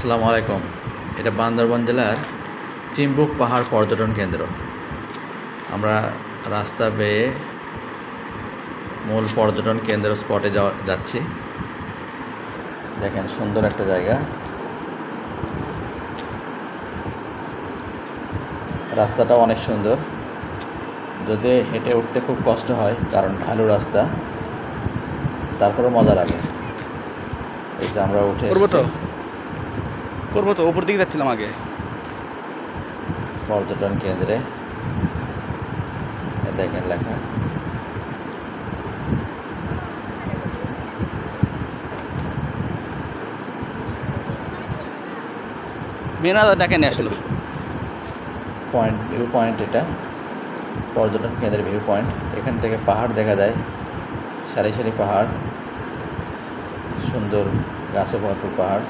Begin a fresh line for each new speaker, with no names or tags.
আসসালামু আলাইকুম। এটা বান্দরবান জেলার চিম্বুক পাহাড় পর্যটন কেন্দ্র। আমরা রাস্তা বেয়ে মূল পর্যটন কেন্দ্র স্পটে যাচ্ছি। দেখেন সুন্দর একটা জায়গা, রাস্তাটা অনেক সুন্দর, যদি হেঁটে উঠতে খুব কষ্ট হয় কারণ ঢালু রাস্তা, তারপরেও মজা লাগে। এই যে আমরা উঠে এসেছি
করবো তো, ওপর দিকে যাচ্ছিলাম আগে
পর্যটন কেন্দ্রে। দেখেন লেখা
মেনাদা ডাকে নিয়ে আসলো।
ভিউ পয়েন্ট, এটা পর্যটন কেন্দ্রের ভিউ পয়েন্ট। এখান থেকে পাহাড় দেখা যায়, সারি সারি পাহাড়, সুন্দর গাছে ভরপুর পাহাড়।